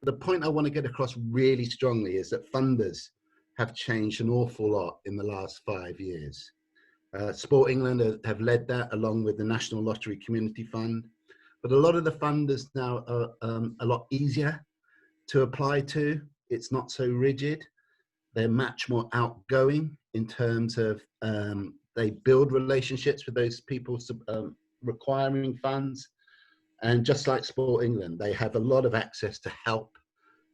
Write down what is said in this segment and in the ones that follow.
the point I want to get across really strongly is that funders have changed an awful lot in the last 5 years. Sport England have led that, along with the National Lottery Community Fund. But a lot of the funders now are a lot easier to apply to. It's not so rigid. They're much more outgoing in terms of they build relationships with those people requiring funds. And just like Sport England, they have a lot of access to help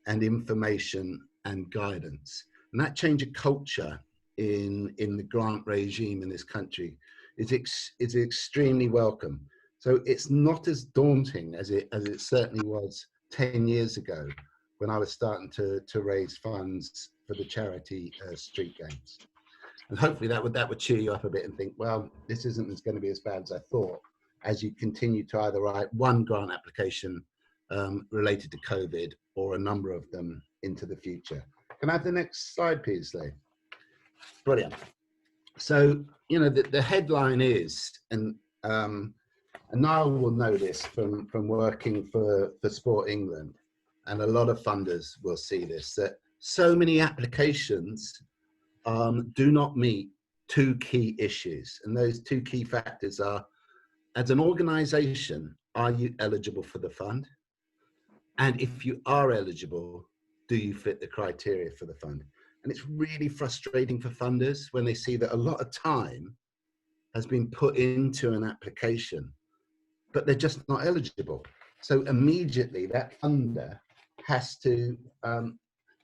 and information and guidance. And that change of culture in the grant regime in this country is extremely welcome. So it's not as daunting as it certainly was 10 years ago when I was starting to raise funds for the charity street games. And hopefully that would cheer you up a bit and think, well, this isn't going to be as bad as I thought, as you continue to either write one grant application related to COVID or a number of them into the future. Can I have the next slide, please, Lee? Brilliant. So, you know, the headline is, and Niall will know this from working for Sport England, and a lot of funders will see this, that so many applications do not meet two key issues. And those two key factors are, as an organization, are you eligible for the fund? And if you are eligible, do you fit the criteria for the fund? And it's really frustrating for funders when they see that a lot of time has been put into an application, but they're just not eligible. So immediately that funder has to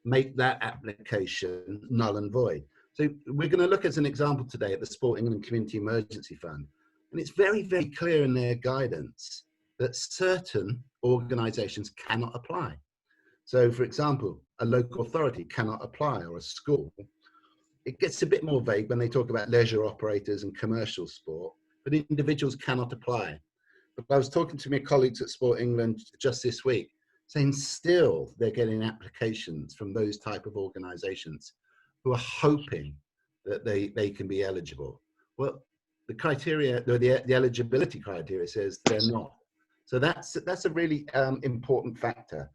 make that application null and void. So we're going to look as an example today at the Sport England Community Emergency Fund. And it's very, very clear in their guidance that certain organizations cannot apply. So for example, a local authority cannot apply, or a school. It gets a bit more vague when they talk about leisure operators and commercial sport, but individuals cannot apply. But I was talking to my colleagues at Sport England just this week, saying still they're getting applications from those type of organizations who are hoping that they can be eligible. Well, the criteria, the eligibility criteria says they're not. So that's a really important factor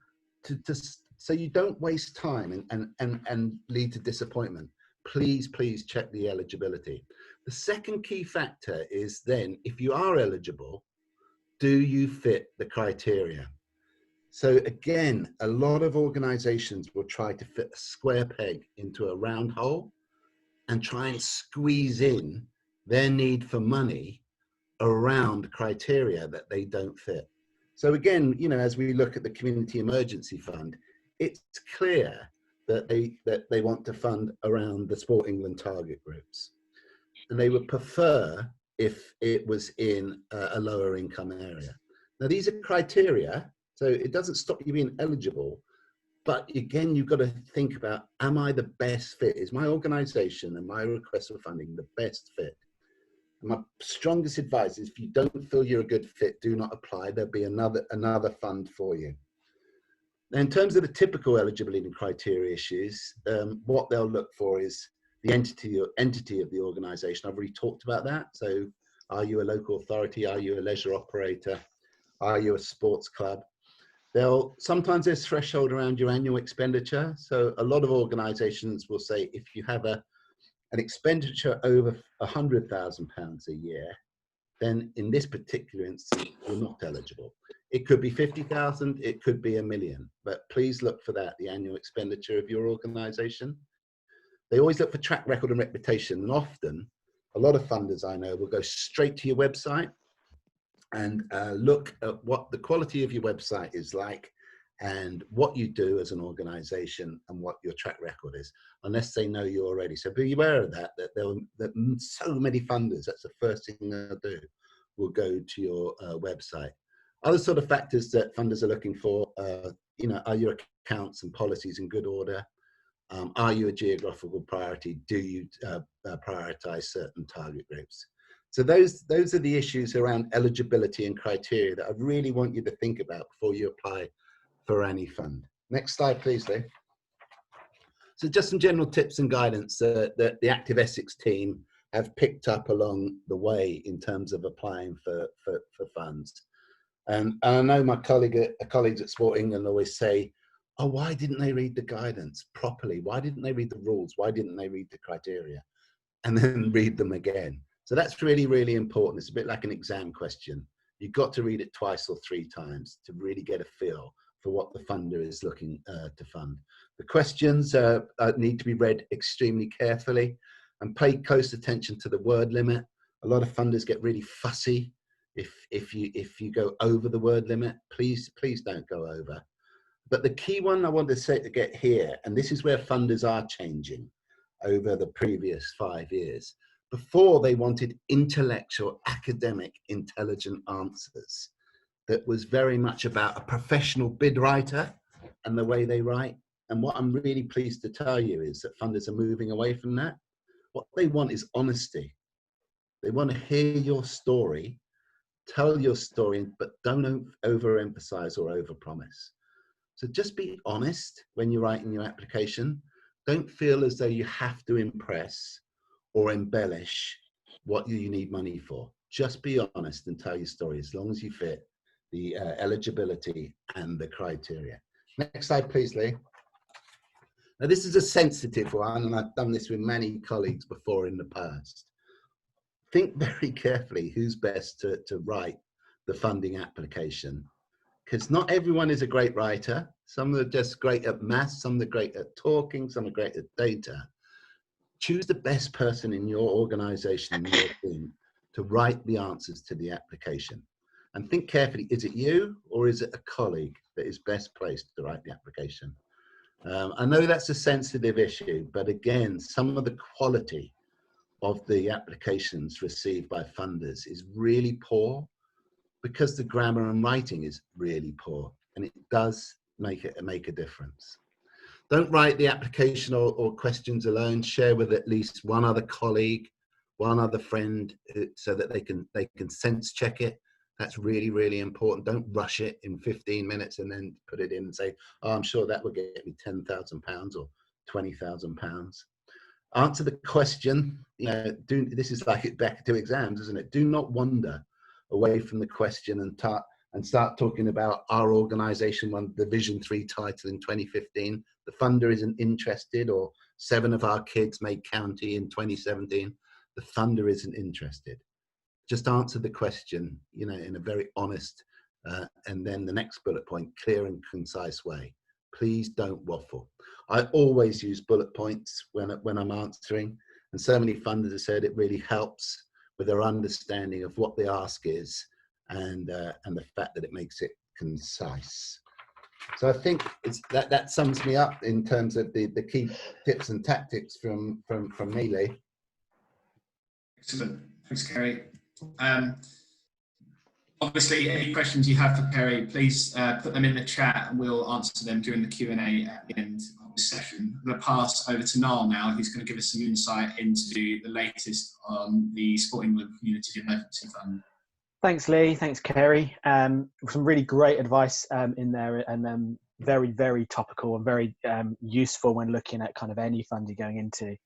so you don't waste time and lead to disappointment. Please check the eligibility. The second key factor is then, if you are eligible, do you fit the criteria? So again, a lot of organizations will try to fit a square peg into a round hole and try and squeeze in their need for money around criteria that they don't fit. So again, you know, as we look at the Community Emergency Fund, it's clear that they want to fund around the Sport England target groups. And they would prefer if it was in a lower income area. Now, these are criteria, so it doesn't stop you being eligible. But again, you've got to think about, am I the best fit? Is my organization and my request for funding the best fit? And my strongest advice is, if you don't feel you're a good fit, do not apply. There'll be another fund for you. Now, in terms of the typical eligibility criteria issues, what they'll look for is the entity of the organization. I've already talked about that. So are you a local authority? Are you a leisure operator? Are you a sports club? Sometimes there's threshold around your annual expenditure. So a lot of organizations will say, if you have an expenditure over £100,000 a year, then in this particular instance, you're not eligible. It could be 50,000, it could be $1 million, but please look for that, the annual expenditure of your organization. They always look for track record and reputation. And often, a lot of funders I know will go straight to your website and look at what the quality of your website is like and what you do as an organization and what your track record is, unless they know you already. So be aware of that so many funders, that's the first thing they'll do, will go to your website. Other sort of factors that funders are looking for, you know, are your accounts and policies in good order? Are you a geographical priority? Do you prioritize certain target groups? So those are the issues around eligibility and criteria that I really want you to think about before you apply for any fund. Next slide, please, Lee. So just some general tips and guidance that the Active Essex team have picked up along the way in terms of applying for funds. And I know my colleagues at Sport England always say, oh, why didn't they read the guidance properly? Why didn't they read the rules? Why didn't they read the criteria? And then read them again. So that's really, really important. It's a bit like an exam question. You've got to read it twice or three times to really get a feel for what the funder is looking to fund. The questions need to be read extremely carefully and pay close attention to the word limit. A lot of funders get really fussy if you go over the word limit. Please don't go over. But the key one I want to say to get here, and this is where funders are changing over the previous 5 years. Before, they wanted intellectual, academic, intelligent answers that was very much about a professional bid writer and the way they write. And what I'm really pleased to tell you is that funders are moving away from that. What they want is honesty. They want to hear your story, tell your story, but don't overemphasize or overpromise. So just be honest when you're writing your application. Don't feel as though you have to impress or embellish what you need money for. Just be honest and tell your story as long as you fit the eligibility and the criteria. Next slide, please, Lee. Now, this is a sensitive one, and I've done this with many colleagues before in the past. Think very carefully who's best to write the funding application, because not everyone is a great writer. Some are just great at maths, some are great at talking, some are great at data. Choose the best person in your organization, in your team, to write the answers to the application. And think carefully, is it you or is it a colleague that is best placed to write the application? I know that's a sensitive issue, but again, some of the quality of the applications received by funders is really poor because the grammar and writing is really poor, and it does make a difference. Don't write the application or questions alone. Share with at least one other colleague, one other friend, so that they can sense check it. That's really, really important. Don't rush it in 15 minutes and then put it in and say, oh, I'm sure that will get me £10,000 or £20,000. Answer the question. You know, this is like it back to exams, isn't it? Do not wander away from the question and start talking about our organization won the Division 3 title in 2015. The funder isn't interested, or 7 of our kids made county in 2017. The funder isn't interested. Just answer the question, you know, in a very honest and then the next bullet point, clear and concise way. Please don't waffle. I always use bullet points when I'm answering, and so many funders have said it really helps with their understanding of what the ask is and the fact that it makes it concise. So I think that sums me up in terms of the key tips and tactics from me, Lee. Excellent. Thanks, Kerry. Obviously, any questions you have for Kerry, please put them in the chat and we'll answer them during the Q&A at the end of this session. I'm going to pass over to Niall now, who's going to give us some insight into the latest on the Sport England Community Emergency Fund. Thanks, Lee. Thanks, Kerry. Some really great advice in there, and very, very topical and very useful when looking at kind of any fund you're going into.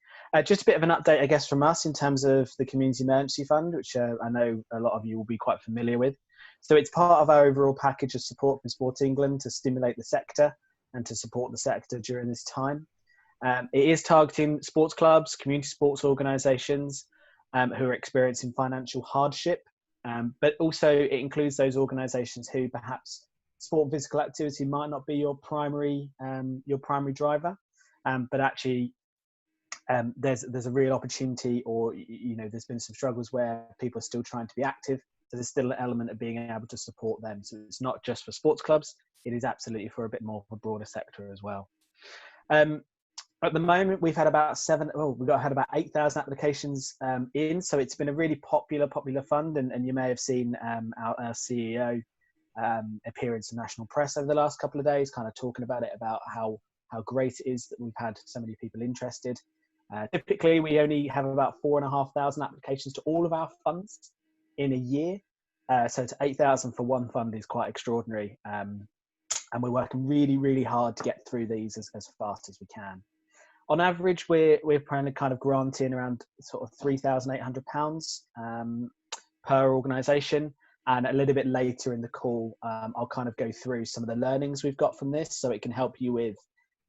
Just a bit of an update, I guess, from us in terms of the Community Emergency Fund, which I know a lot of you will be quite familiar with. So it's part of our overall package of support from Sport England to stimulate the sector and to support the sector during this time. It is targeting sports clubs, community sports organisations who are experiencing financial hardship, but also it includes those organisations who perhaps sport and physical activity might not be your primary driver, but actually there's a real opportunity, or there's been some struggles where people are still trying to be active. So there's still an element of being able to support them. So it's not just for sports clubs, it is absolutely for a bit more of a broader sector as well. At the moment, we've had about 8,000 applications in. So it's been a really popular fund. And you may have seen our CEO appear in some national press over the last couple of days, kind of talking about it, about how great it is that we've had so many people interested. Typically, we only have about 4,500 applications to all of our funds in a year. So to 8,000 for one fund is quite extraordinary. And we're working really, really hard to get through these as fast as we can. On average, we're kind of granting around sort of £3,800 per organisation. And a little bit later in the call, I'll kind of go through some of the learnings we've got from this, so it can help you with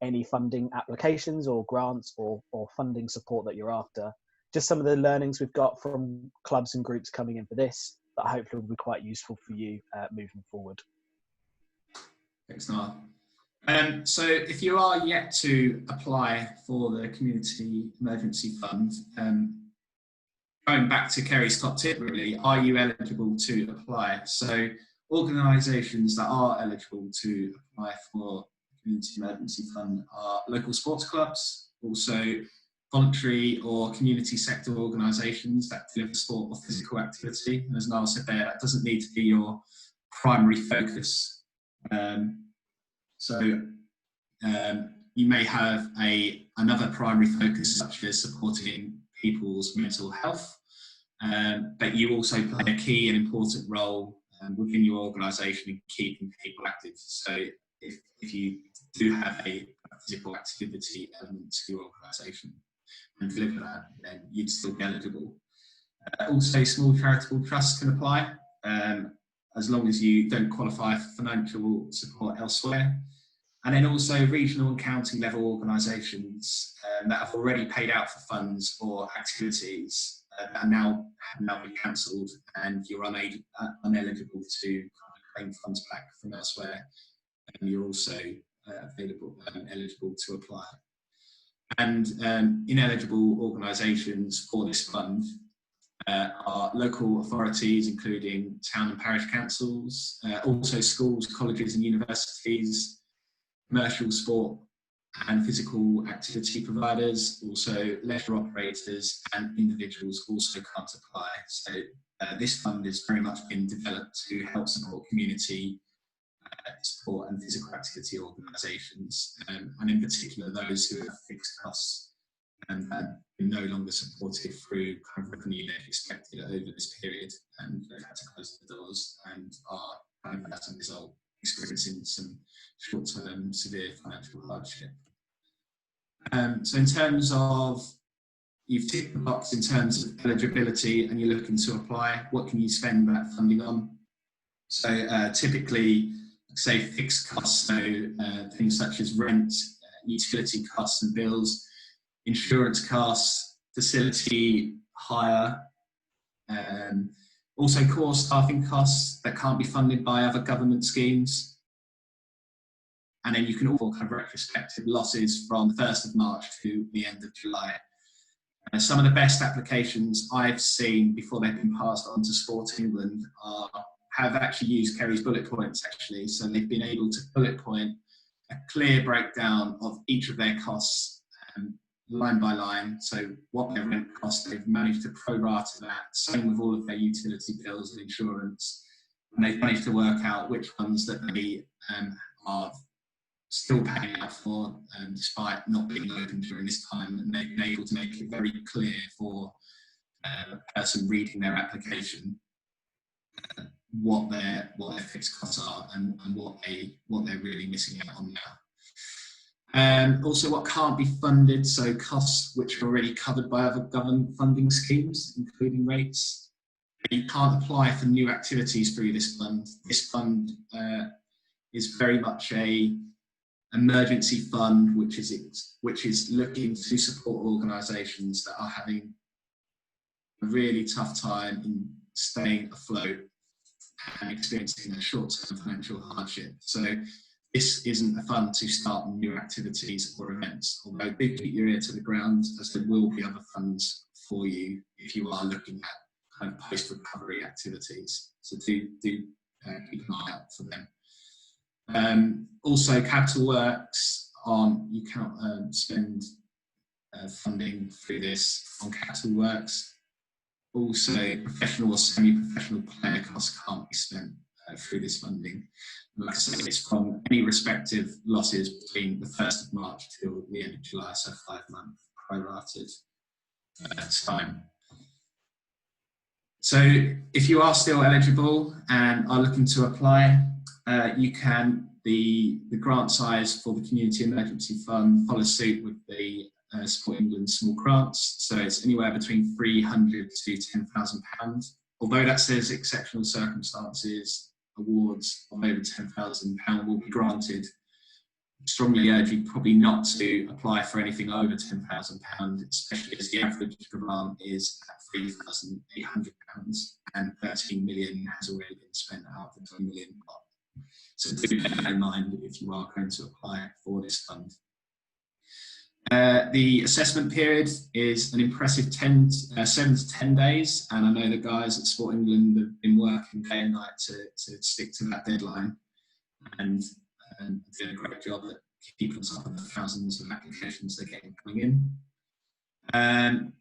any funding applications or grants or funding support that you're after. Just some of the learnings we've got from clubs and groups coming in for this that hopefully will be quite useful for you moving forward. Thanks, Niall. So if you are yet to apply for the Community Emergency Fund, going back to Kerry's top tip really, are you eligible to apply? So organisations that are eligible to apply for the Community Emergency Fund are local sports clubs, also voluntary or community sector organisations that deliver sport or physical activity. And as Niall said there, that doesn't need to be your primary focus. You may have another primary focus, such as supporting people's mental health, but you also play a key and important role within your organisation in keeping people active. So if you do have a physical activity element to your organisation and deliver that, then you'd still be eligible. Also, small charitable trusts can apply, as long as you don't qualify for financial support elsewhere. And then also regional and county level organisations that have already paid out for funds or activities that have now been cancelled, and you're ineligible to claim funds back from elsewhere, and you're also eligible to apply. And ineligible organisations for this fund are local authorities, including town and parish councils, also schools, colleges and universities, commercial sport and physical activity providers, also leisure operators, and individuals also can't apply. So this fund has very much been developed to help support community sport and physical activity organisations, and in particular those who have fixed costs and are no longer supported through kind of revenue they've expected over this period, and they've had to close the doors and are kind of, as a result, experiencing some short-term severe financial hardship. So in terms of, you've ticked the box in terms of eligibility and you're looking to apply, what can you spend that funding on? So typically, say fixed costs, so things such as rent, utility costs and bills, insurance costs, facility hire, also core staffing costs that can't be funded by other government schemes. And then you can also have retrospective losses from the 1st of March to the end of July. Some of the best applications I've seen before they've been passed on to Sport England have actually used Kerry's bullet points actually. So they've been able to bullet point a clear breakdown of each of their costs line by line. So what their rent costs, they've managed to prorate that, same with all of their utility bills and insurance. And they've managed to work out which ones that they are still paying out for, despite not being open during this time, and they've been able to make it very clear for a person reading their application what their fixed costs are and what they're really missing out on now. Also, what can't be funded, so costs which are already covered by other government funding schemes, including rates. You can't apply for new activities through this fund. This fund is very much a emergency fund, which is looking to support organisations that are having a really tough time in staying afloat and experiencing a short-term financial hardship. So this isn't a fund to start new activities or events, although do keep your ear to the ground, as there will be other funds for you if you are looking at kind of post-recovery activities. So do keep an eye out for them. Also, capital works you can't spend funding through this on capital works. Also, professional or semi-professional player costs can't be spent through this funding. Like I said, it's from any respective losses between the 1st of March till the end of July, so 5-month prorated time. So if you are still eligible and are looking to apply, you can, the grant size for the Community Emergency Fund follows suit with the Sport England small grants. So it's anywhere between £300 to £10,000. although that says exceptional circumstances, awards of over £10,000 will be granted. Strongly urge you probably not to apply for anything over £10,000, especially as the average grant is at £3,800 and 13 million has already been spent out of the 20 million pot. So do bear that in mind if you are going to apply for this fund. The assessment period is an impressive 7 to 10 days, and I know the guys at Sport England have been working day and night to stick to that deadline, and doing a great job at keeping on top of the thousands of applications they're getting coming in.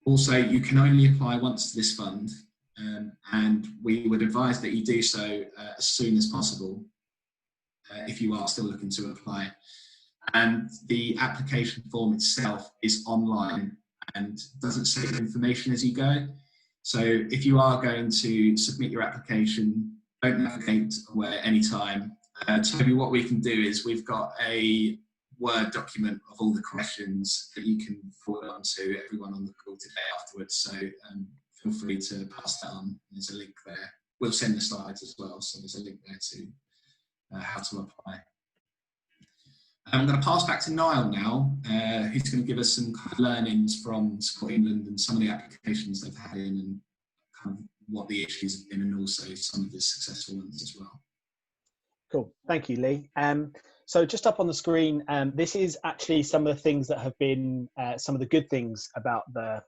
Also, you can only apply once to this fund, and we would advise that you do so as soon as possible if you are still looking to apply. And the application form itself is online and doesn't save information as you go. So if you are going to submit your application, don't navigate away at any time. Toby, what we can do is we've got a Word document of all the questions that you can forward on to everyone on the call today afterwards. So feel free to pass that on. There's a link there. We'll send the slides as well. So there's a link there to how to apply. I'm going to pass back to Niall now, who's going to give us some kind of learnings from Sport England and some of the applications they've had in and kind of what the issues have been and also some of the successful ones as well. Cool. Thank you, Lee. So just up on the screen, this is actually some of the things that have been some of the good things about the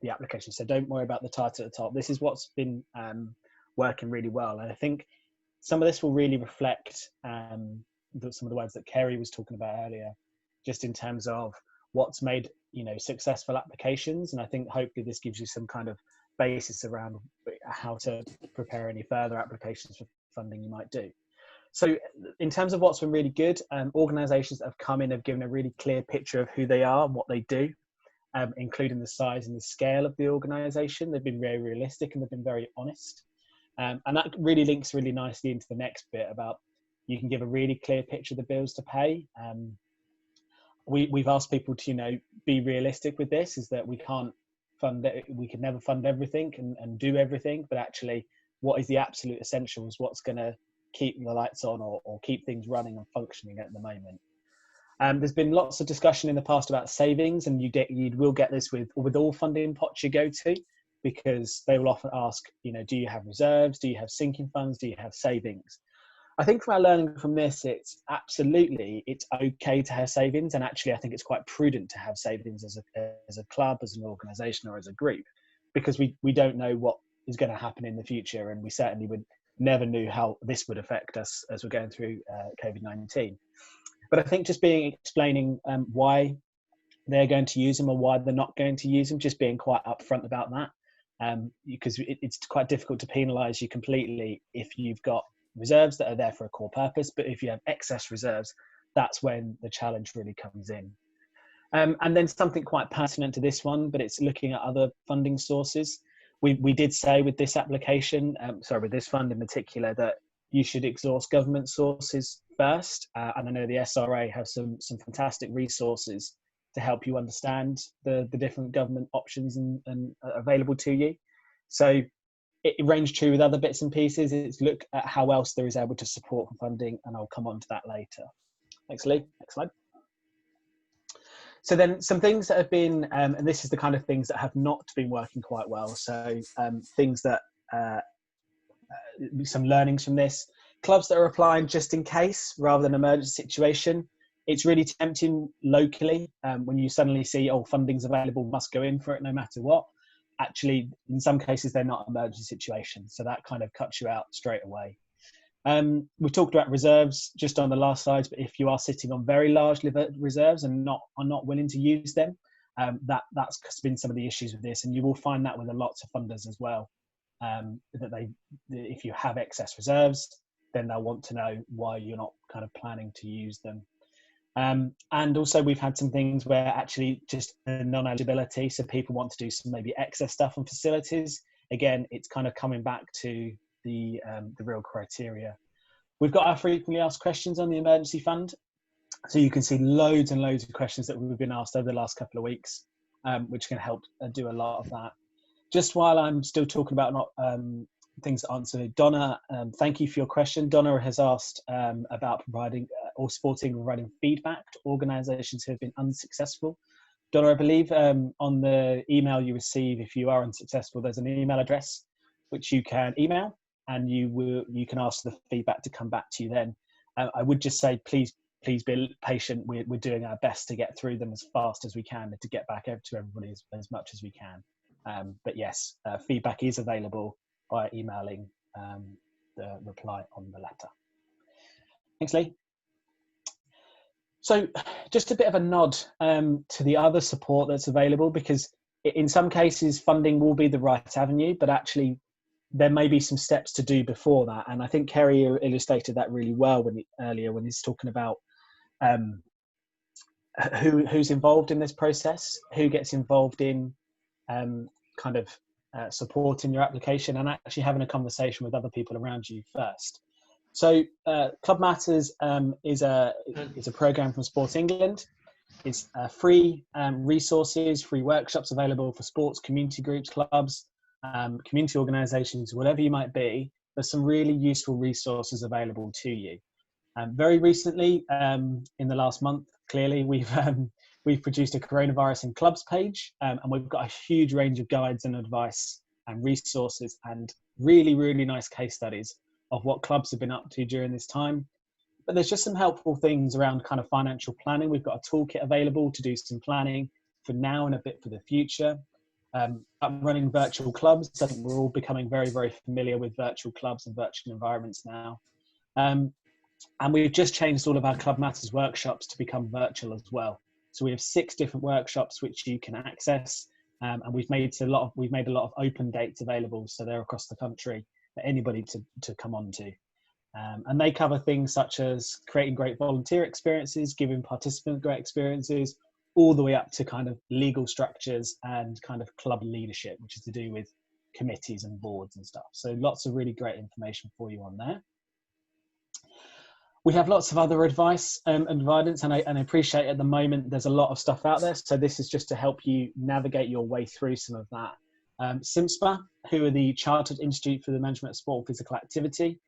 application. So don't worry about the title at the top. This is what's been working really well. And I think some of this will really reflect some of the words that Kerry was talking about earlier, just in terms of what's made, successful applications. And I think hopefully this gives you some kind of basis around how to prepare any further applications for funding you might do. So in terms of what's been really good, organisations that have come in have given a really clear picture of who they are and what they do, including the size and the scale of the organisation. They've been very realistic and they've been very honest. And that really links really nicely into the next bit about you can give a really clear picture of the bills to pay. We've asked people to, be realistic with this, is that we can't fund it. We could never fund everything and do everything, but actually what is the absolute essentials? What's going to keep the lights on or keep things running and functioning at the moment? There's been lots of discussion in the past about savings, and you will get this with all funding pots you go to, because they will often ask, do you have reserves? Do you have sinking funds? Do you have savings? I think from our learning from this, it's okay to have savings, and actually I think it's quite prudent to have savings as a club, as an organisation, or as a group, because we don't know what is going to happen in the future, and we certainly never knew how this would affect us as we're going through COVID-19. But I think just explaining why they're going to use them or why they're not going to use them, just being quite upfront about that, because it's quite difficult to penalise you completely if you've got reserves that are there for a core purpose, but if you have excess reserves, that's when the challenge really comes in. And then something quite pertinent to this one, but it's looking at other funding sources. We did say with this application, with this fund in particular, that you should exhaust government sources first. And I know the SRA have some fantastic resources to help you understand the different government options and available to you. So it ranged true with other bits and pieces. It's look at how else there is able to support funding, and I'll come on to that later. Thanks, Lee. Next slide. So then some things that have been, and this is the kind of things that have not been working quite well. So things that, some learnings from this. Clubs that are applying just in case rather than emergency situation. It's really tempting locally when you suddenly see, funding's available, must go in for it no matter what. Actually, in some cases, they're not emergency situations. So that kind of cuts you out straight away. We talked about reserves just on the last slide, but if you are sitting on very large reserves and are not willing to use them, that's been some of the issues with this. And you will find that with a lot of funders as well, if you have excess reserves, then they'll want to know why you're not kind of planning to use them. And also we've had some things where actually just non-eligibility, so people want to do some maybe excess stuff on facilities. Again, it's kind of coming back to the real criteria. We've got our frequently asked questions on the emergency fund. So you can see loads and loads of questions that we've been asked over the last couple of weeks, which can help do a lot of that. Just while I'm still talking about things to answer, Donna, thank you for your question. Donna has asked about providing providing feedback to organisations who have been unsuccessful. Donna, I believe on the email you receive, if you are unsuccessful, there's an email address which you can email, and you can ask the feedback to come back to you then. I would just say, please be patient. We're doing our best to get through them as fast as we can and to get back to everybody as much as we can. But yes, feedback is available by emailing the reply on the letter. Thanks, Lee. So just a bit of a nod to the other support that's available, because in some cases funding will be the right avenue, but actually there may be some steps to do before that. And I think Kerry illustrated that really well earlier when he's talking about who's involved in this process, who gets involved in supporting your application, and actually having a conversation with other people around you first. So Club Matters is a program from Sport England. It's free resources, free workshops available for sports, community groups, clubs, community organisations, whatever you might be. There's some really useful resources available to you. Very recently, in the last month, clearly we've produced a coronavirus in clubs page, and we've got a huge range of guides and advice and resources and really, really nice case studies of what clubs have been up to during this time. But there's just some helpful things around kind of financial planning. We've got a toolkit available to do some planning for now and a bit for the future. Running virtual clubs, I think we're all becoming very, very familiar with virtual clubs and virtual environments now. And we've just changed all of our Club Matters workshops to become virtual as well. So we have 6 different workshops which you can access, and we've made a lot of open dates available, so they're across the country for anybody to come on to. And they cover things such as creating great volunteer experiences, giving participants great experiences, all the way up to kind of legal structures and kind of club leadership, which is to do with committees and boards and stuff. So lots of really great information for you on there. We have lots of other advice and guidance, and I appreciate at the moment there's a lot of stuff out there. So this is just to help you navigate your way through some of that. CIMSPA, who are the Chartered Institute for the Management of Sport and Physical Activity,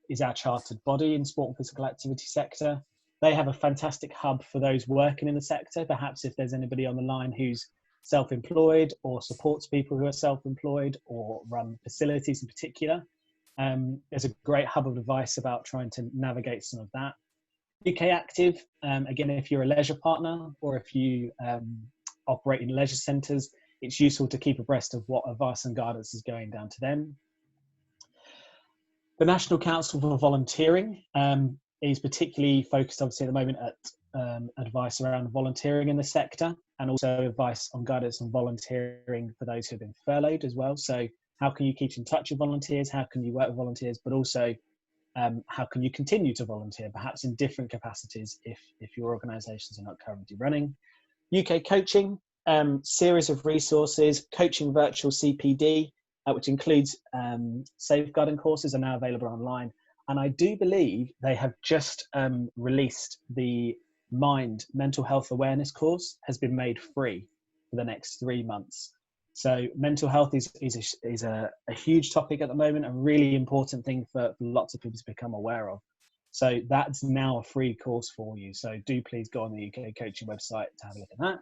is our chartered body in sport and physical activity sector. They have a fantastic hub for those working in the sector. Perhaps if there's anybody on the line who's self-employed or supports people who are self-employed or run facilities in particular, there's a great hub of advice about trying to navigate some of that. UK Active, again, if you're a leisure partner or if you operate in leisure centres, it's useful to keep abreast of what advice and guidance is going down to them. The National Council for Volunteering is particularly focused, obviously, at the moment at advice around volunteering in the sector, and also advice on guidance on volunteering for those who have been furloughed as well. So how can you keep in touch with volunteers? How can you work with volunteers? But also, how can you continue to volunteer, perhaps in different capacities if your organisations are not currently running? UK Coaching, series of resources, Coaching Virtual CPD, which includes safeguarding courses, are now available online. And I do believe they have just released the MIND mental health awareness course, has been made free for the next 3 months. So mental health is a huge topic at the moment, a really important thing for lots of people to become aware of. So that's now a free course for you. So do please go on the UK Coaching website to have a look at that.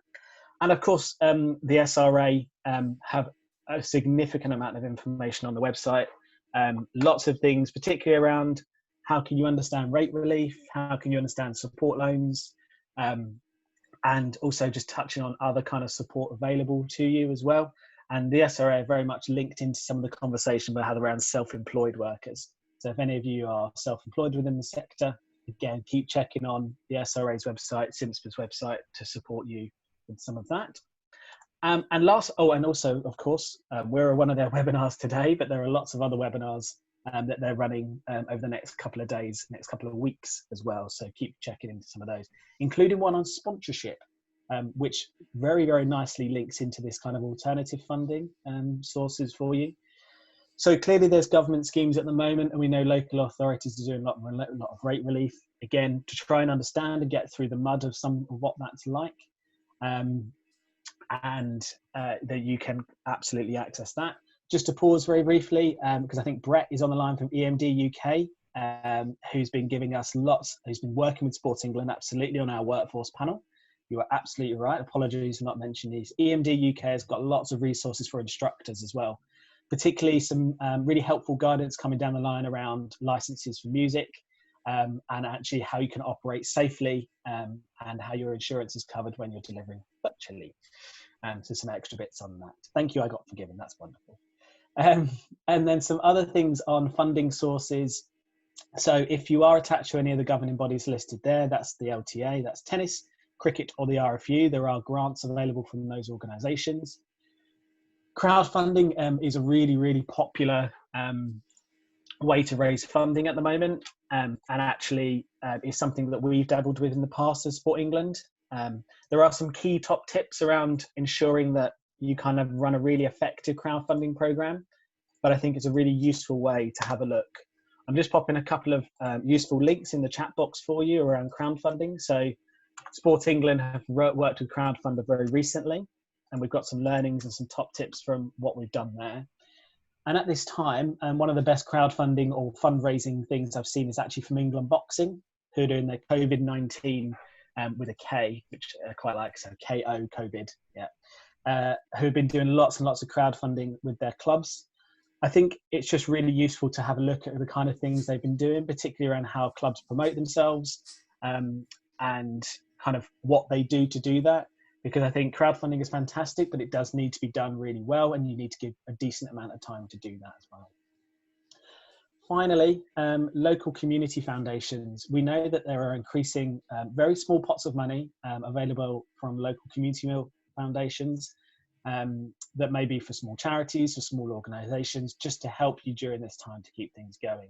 And of course, the SRA have a significant amount of information on the website. Lots of things, particularly around how can you understand rate relief, how can you understand support loans, and also just touching on other kind of support available to you as well. And the SRA are very much linked into some of the conversation we had around self-employed workers. So if any of you are self-employed within the sector, again, keep checking on the SRA's website, CIMSPA's website, to support you with some of that. And also, of course, we're one of their webinars today, but there are lots of other webinars that they're running over the next couple of days, next couple of weeks as well. So keep checking into some of those, including one on sponsorship, which very, very nicely links into this kind of alternative funding sources for you. So clearly there's government schemes at the moment, and we know local authorities are doing a lot of rate relief, again, to try and understand and get through the mud of some of what that's like. and that you can absolutely access that. Just to pause very briefly, because I think Brett is on the line from EMD UK, who's been giving us who's been working with Sports England absolutely on our workforce panel. You are absolutely right. Apologies for not mentioning these. EMD UK has got lots of resources for instructors as well, particularly some really helpful guidance coming down the line around licenses for music, and actually how you can operate safely, and how your insurance is covered when you're delivering virtually. So some extra bits on that. Thank you, I got forgiven. That's wonderful. And then some other things on funding sources. So if you are attached to any of the governing bodies listed there, that's the LTA, that's tennis, cricket, or the RFU. There are grants available from those organisations. Crowdfunding is a really, really popular way to raise funding at the moment, and actually is something that we've dabbled with in the past as Sport England. There are some key top tips around ensuring that you kind of run a really effective crowdfunding program, but I think it's a really useful way to have a look. I'm just popping a couple of useful links in the chat box for you around crowdfunding. So Sport England have worked with Crowdfunder very recently, and we've got some learnings and some top tips from what we've done there. And at this time, one of the best crowdfunding or fundraising things I've seen is actually from England Boxing, who are doing their COVID-19 with a K, which I quite like, so KO, COVID, yeah. Who've been doing lots and lots of crowdfunding with their clubs. I think it's just really useful to have a look at the kind of things they've been doing, particularly around how clubs promote themselves, and kind of what they do to do that. Because I think crowdfunding is fantastic, but it does need to be done really well, and you need to give a decent amount of time to do that as well. Finally, local community foundations. We know that there are increasing very small pots of money available from local community foundations that may be for small charities, for small organisations, just to help you during this time to keep things going.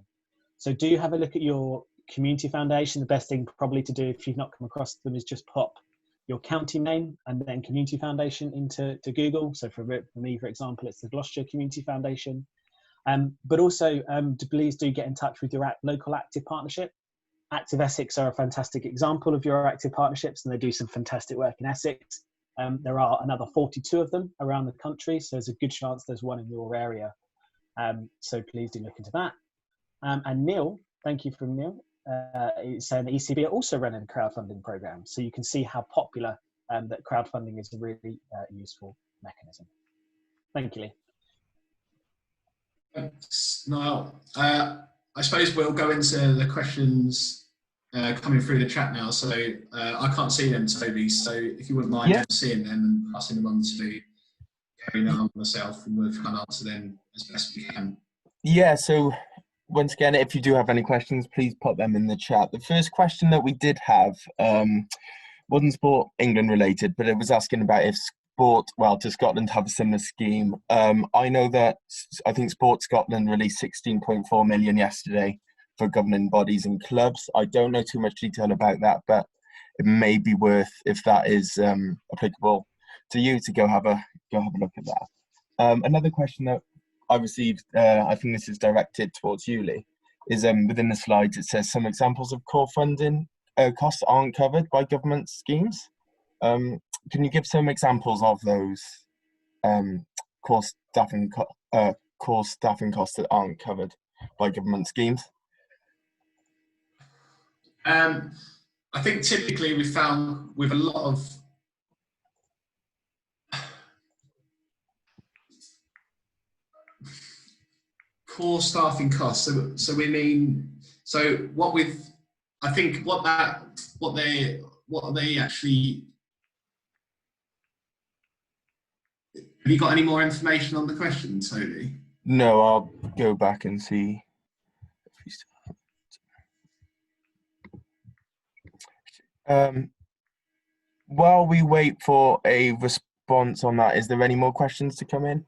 So do have a look at your community foundation. The best thing probably to do if you've not come across them is just pop your county name and then community foundation into Google. So for me, for example, it's the Gloucestershire Community Foundation. But also please do get in touch with your local active partnership. Active Essex are a fantastic example of your active partnerships, and they do some fantastic work in Essex. There are another 42 of them around the country, so there's a good chance there's one in your area. So please do look into that. And Neil, thank you from Neil, is saying the ECB are also running a crowdfunding program, so you can see how popular that crowdfunding is a really useful mechanism. Thank you, Lee. Thanks, Niall. I suppose we'll go into the questions coming through the chat now. So I can't see them, Toby. So if you wouldn't mind just seeing them and passing them on to Gary, Niall, and myself, and we'll try and answer them as best we can. Yeah, so once again, if you do have any questions, please put them in the chat. The first question that we did have wasn't Sport England related, but it was asking about if does Scotland have a similar scheme? I know that I think Sport Scotland released 16.4 million yesterday for governing bodies and clubs. I don't know too much detail about that, but it may be worth, if that is applicable to you, to go have a look at that. Another question that I received, I think this is directed towards you, Lee, is within the slides it says some examples of core funding costs aren't covered by government schemes. Can you give some examples of those core staffing costs that aren't covered by government schemes? I think typically we found with a lot of core staffing costs. So we mean, so what they actually. Have you got any more information on the question, Toby? No, I'll go back and see. While we wait for a response on that, is there any more questions to come in?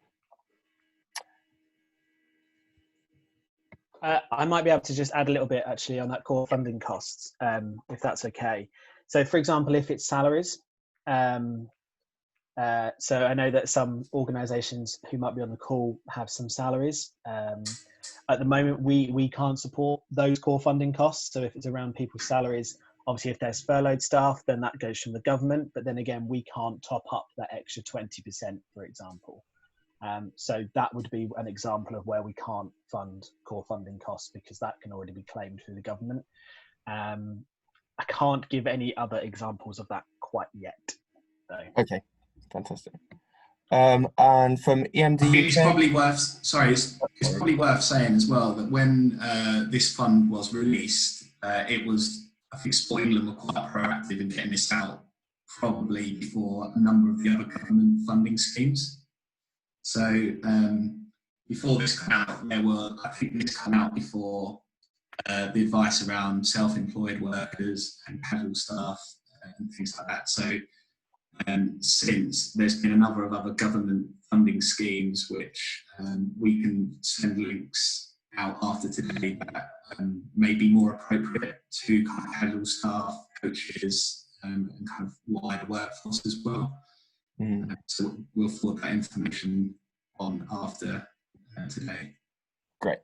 I might be able to just add a little bit actually on that core funding costs, if that's okay. So for example, if it's salaries, so I know that some organisations who might be on the call have some salaries. At the moment, we can't support those core funding costs. So if it's around people's salaries, Obviously, if there's furloughed staff, then that goes from the government. But then again, we can't top up that extra 20%, for example. So that would be an example of where we can't fund core funding costs because that can already be claimed through the government. I can't give any other examples of that quite yet, though. Okay, fantastic. And from EMD, I think it's probably worth. It's probably worth saying as well that when this fund was released, it was, I think, Sport England were quite proactive in getting this out, probably before a number of the other government funding schemes. So before this came out, I think this came out before the advice around self-employed workers and casual staff and things like that. So since there's been a number of other government funding schemes which we can send links out after today that may be more appropriate to kind of casual staff, coaches, and kind of wider workforce as well. So we'll forward that information on after today. Great.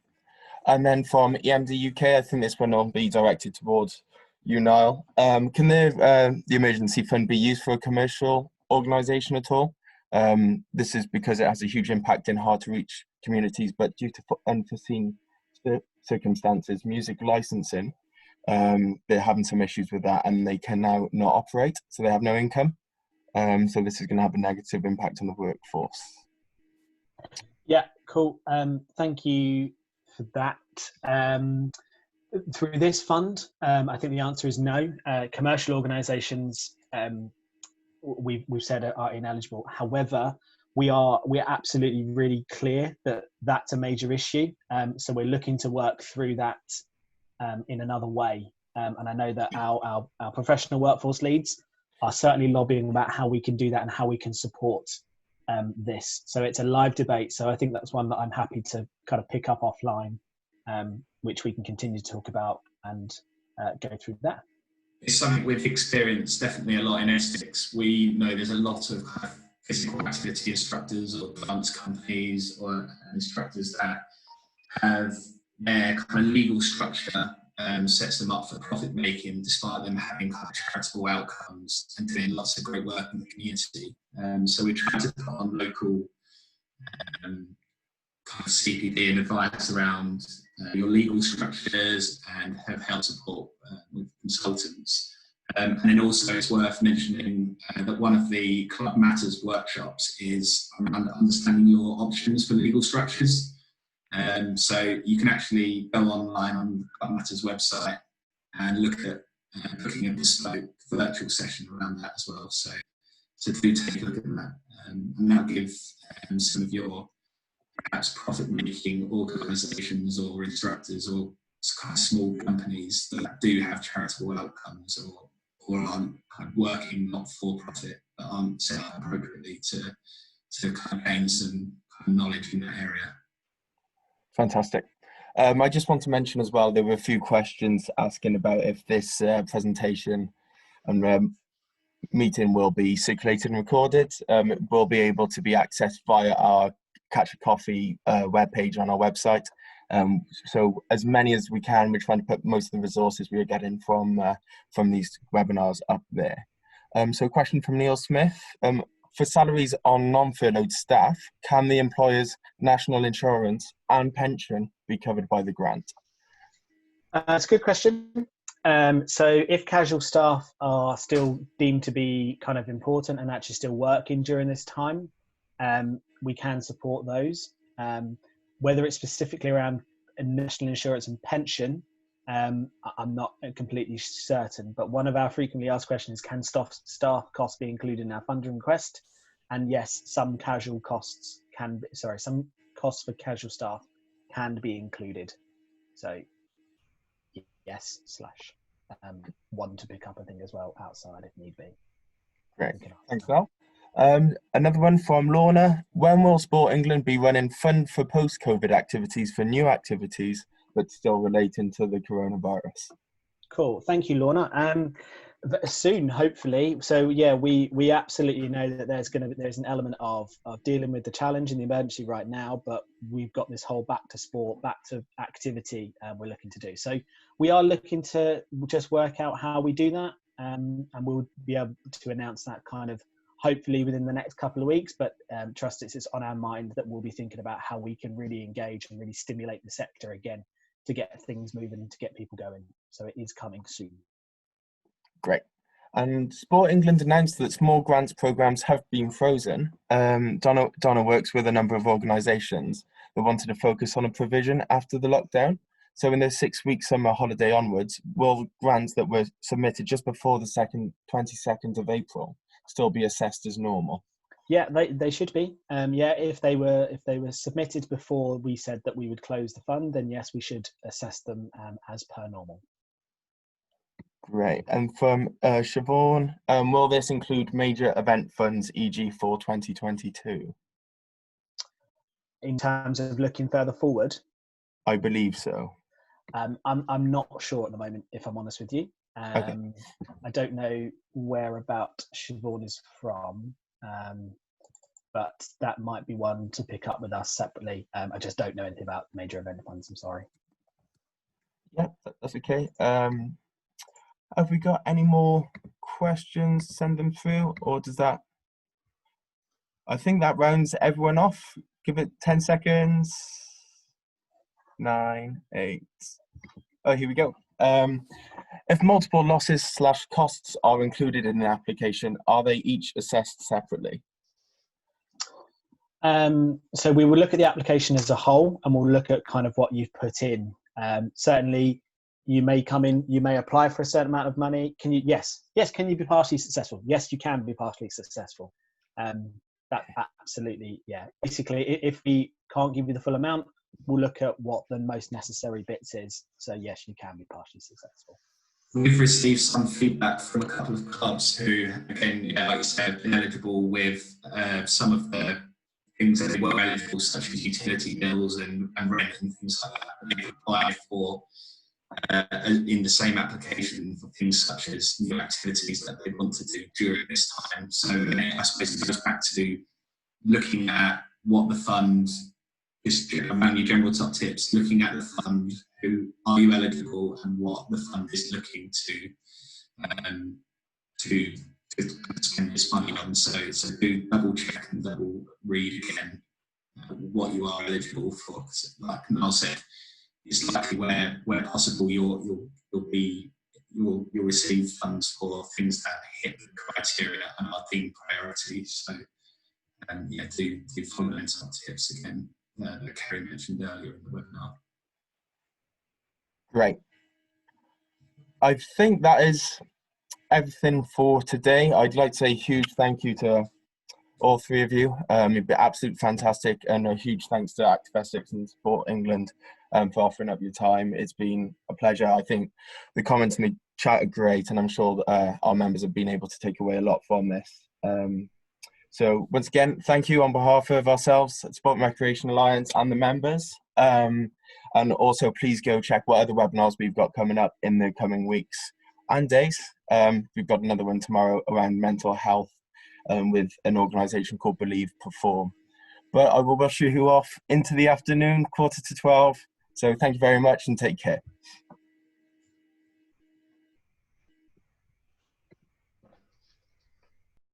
And then from EMD UK, I think this one will be directed towards you, Niall. Can the emergency fund be used for a commercial organisation at all? This is because it has a huge impact in hard to reach communities, but due to unforeseen circumstances, music licensing, they're having some issues with that and they can now not operate, so they have no income. So this is going to have a negative impact on the workforce. Yeah, cool. Thank you for that. Through this fund, I think the answer is no. Commercial organisations, we've said are ineligible. However, we're absolutely really clear that that's a major issue. So we're looking to work through that in another way. And I know that our professional workforce leads are certainly lobbying about how we can do that and how we can support this. So it's a live debate. So I think that's one that I'm happy to kind of pick up offline, which we can continue to talk about and go through that. It's something we've experienced definitely a lot in Essex. We know there's a lot of kind of physical activity instructors or dance companies or instructors that have their kind of legal structure sets them up for profit making, despite them having kind of charitable outcomes and doing lots of great work in the community. So we try to put on local kind of CPD and advice around your legal structures and have help support with consultants. And then also it's worth mentioning that one of the Club Matters workshops is around understanding your options for legal structures. So you can actually go online on the Club Matters website and look at booking a bespoke virtual session around that as well. So do take a look at that, and that'll give some of your perhaps profit-making organisations or instructors or kind of small companies that do have charitable outcomes or aren't kind of working not for profit but aren't set up appropriately to kind of gain some kind of knowledge in that area. Fantastic. I just want to mention as well, there were a few questions asking about if this presentation and meeting will be circulated and recorded. It will be able to be accessed via our Catch a Coffee webpage on our website. So as many as we can, we're trying to put most of the resources we are getting from these webinars up there. So a question from Neil Smith. For salaries on non-furloughed staff, can the employer's national insurance and pension be covered by the grant? That's a good question. So if casual staff are still deemed to be kind of important and actually still working during this time, we can support those. Whether it's specifically around national insurance and pension, I'm not completely certain, but one of our frequently asked questions is, can staff costs be included in our funding request? And yes, some costs for casual staff can be included. So yes, / one to pick up, I think, as well outside if need be. Great, thanks, Al. Another one from Lorna. When will Sport England be running fund for post-COVID activities for new activities, but still relating to the coronavirus? Cool, thank you, Lorna. Soon, hopefully. So yeah, we absolutely know that there's an element of dealing with the challenge and the emergency right now, but we've got this whole back to sport, back to activity we're looking to do. So we are looking to just work out how we do that, and we'll be able to announce that kind of hopefully within the next couple of weeks. But trust it's on our mind that we'll be thinking about how we can really engage and really stimulate the sector again to get things moving, to get people going. So it is coming soon. Great. And Sport England announced that small grants programmes have been frozen. Donna works with a number of organisations that wanted to focus on a provision after the lockdown. So in the 6-week summer holiday onwards, will grants that were submitted just before the 22nd of April still be assessed as normal? Yeah, they should be. If they were submitted before we said that we would close the fund, then yes, we should assess them as per normal. Great. And from Siobhan, will this include major event funds, e.g. for 2022? In terms of looking further forward? I believe so. I'm not sure at the moment, if I'm honest with you. Okay. I don't know whereabout Siobhan is from, but that might be one to pick up with us separately. I just don't know anything about major event funds, I'm sorry. Yeah, that's okay. Have we got any more questions? Send them through, or does that? I think that rounds everyone off. Give it 10 seconds. 9, 8. Oh, here we go. If multiple losses / costs are included in the application, are they each assessed separately? So we will look at the application as a whole, and we'll look at kind of what you've put in. Certainly, you may come in, you may apply for a certain amount of money. Can you? Yes. Can you be partially successful? Yes, you can be partially successful. That absolutely, yeah. Basically, if we can't give you the full amount, we'll look at what the most necessary bits is. So yes, you can be partially successful. We've received some feedback from a couple of clubs who, again, like you said, have been eligible with some of the things that they were eligible, such as utility bills and rent and things like that. They apply for in the same application for things such as new activities that they want to do during this time. So I suppose it goes back to looking at what the fund is, around your general top tips, looking at the fund, who are you eligible and what the fund is looking to spend this money on. So do double check and double read again what you are eligible for. Like Niall said, it's likely where possible you'll receive funds for things that hit the criteria and are deemed priorities. So do follow in top tips again that Kerry mentioned earlier in the webinar. Great. I think that is everything for today. I'd like to say a huge thank you to all three of you. You've been absolutely fantastic, and a huge thanks to Active Essex and Sport England for offering up your time. It's been a pleasure. I think the comments in the chat are great, and I'm sure our members have been able to take away a lot from this. So once again, thank you on behalf of ourselves at Sport and Recreation Alliance and the members. And also please go check what other webinars we've got coming up in the coming weeks and days. We've got another one tomorrow around mental health with an organisation called Believe Perform. But I will rush you off into the afternoon, 11:45. So thank you very much and take care.